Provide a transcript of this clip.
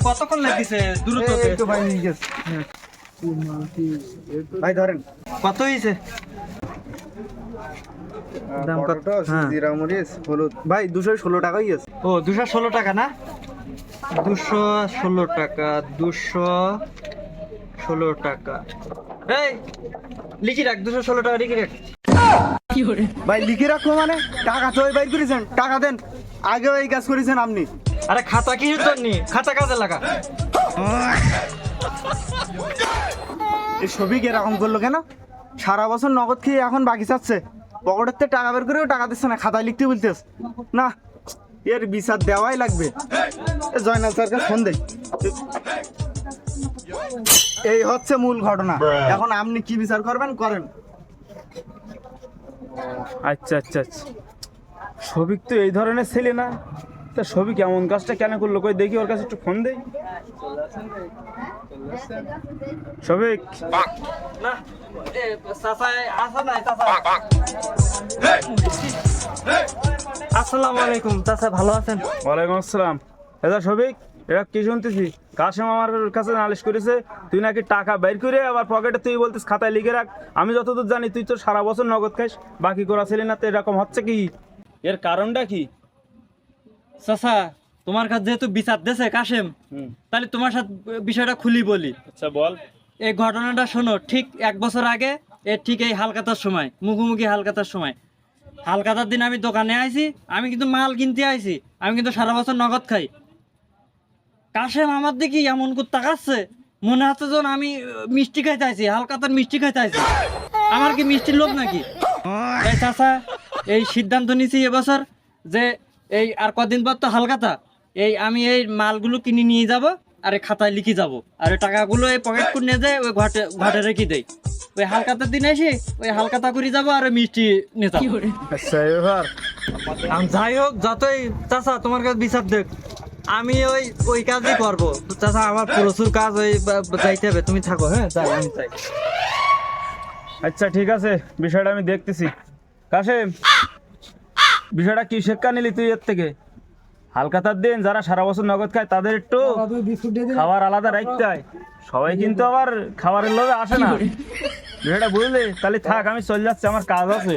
কতক্ষণ লাগছে দ্রুত ভাই ধরেন কত হয়েছে দাম কত জিরা মরিচ হলুদ ভাই 216 টাকাই আছে ও 216 টাকা না 216 টাকা 216 টাকা এই লিখি রাখ 216 টাকা লিখি রাখ ভাই লিখে রাখো মানে টাকা তো বাইর করেছেন টাকা দেন আগেও এই কাজ করেছেন আপনি আরে খাতা কি জন্য খাতা কাজে লাগা এই সবিক এরকম করলো কেন সারা বছর নগদ খেয়ে এখন বাকি চাচ্ছে পকেটের থেকে টাকা বের করেও টাকা দিচ্ছে না খাতায় লিখতে বলতেছ না এর বিচার দেওয়াই লাগবে জয়নাল স্যারকে ফোন দেয় এই হচ্ছে মূল ঘটনা এখন আপনি কি বিচার করবেন করেন আচ্ছা আচ্ছা আচ্ছা সবিক তো এই ধরনের ছেলে না তা সবিক এমন কাজটা কেন করলো কই দেখি ওর কাছে একটু ফোন দেই সবিক না এ চাচা আসা নাই চাচা আসসালামু আলাইকুম চাচা ভালো আছেন ওয়ালাইকুম আসসালাম দাদা সবিক এটা কি শুনতেছি কাশেম আমার কাছে নালিশ করেছে তুই নাকি টাকা বের করে আবার পকেটে তুই বলতিস খাতায় লিখে রাখ আমি যতদূর জানি তুই তো সারা বছর নগদ খাইস বাকি করা ছিলি না তো এরকম হচ্ছে কি এর কারণটা কি চাচা তোমার কাছে যেহেতু বিচার দেছে কাশেম তাহলে তোমার সাথে বিষয়টা খুলি বলি আচ্ছা বল এই ঘটনাটা শোনো ঠিক 1 বছর আগে ঠিক এই হালকাতার সময় মুখোমুখি হালকাতার সময় হালকাতার দিন আমি দোকানে আইছি আমি কিন্তু মাল কিনতে আইছি আমি কিন্তু সারা বছর নগদ খাই কাশেম আমার দিকে এমন করে তাকাচ্ছে মনে হচ্ছে যেন আমি মিষ্টি খাইতে আইছি হালকাতার মিষ্টি খাইতে আইছি আমার কি মিষ্টির লোভ নাকি এই চাচা এই সিদ্ধান্ত নিয়েছি এবছর যে এই আর কদিন পর তো হালকাতা এই আমি এই মালগুলো কিনে নিয়ে যাব আর এই খাতায় লিখে যাব আর ওই টাকাগুলো এই পকেট করে নিয়ে যায় ওই ঘাটে রেখে দেয় ওই হালকাতার দিন এসে ওই হালকাতা করে যাবো আর ওই মিষ্টি নিয়ে যাবো আচ্ছা এবার যাই হোক যতই চাচা তোমার কাছে বিচার দেখ আমি ওই কাজই করবো চাচা আমার প্রচুর কাজ ওই যাইতে হবে তুমি থাকো হ্যাঁ যাই আমি চাই আচ্ছা ঠিক আছে বিষয়টা আমি দেখতেছি কাশেম বিষয়টা কি শিক্ষা নিলি তুই এর থেকে হালকাতার দিন যারা সারা বছর নগদ খায় তাদের একটু খাবার আলাদা রাখতে হয় সবাই কিন্তু আবার খাবারের লোভে আসে না বিষয়টা বুঝলি তাহলে থাক আমি চলে যাচ্ছি আমার কাজ আছে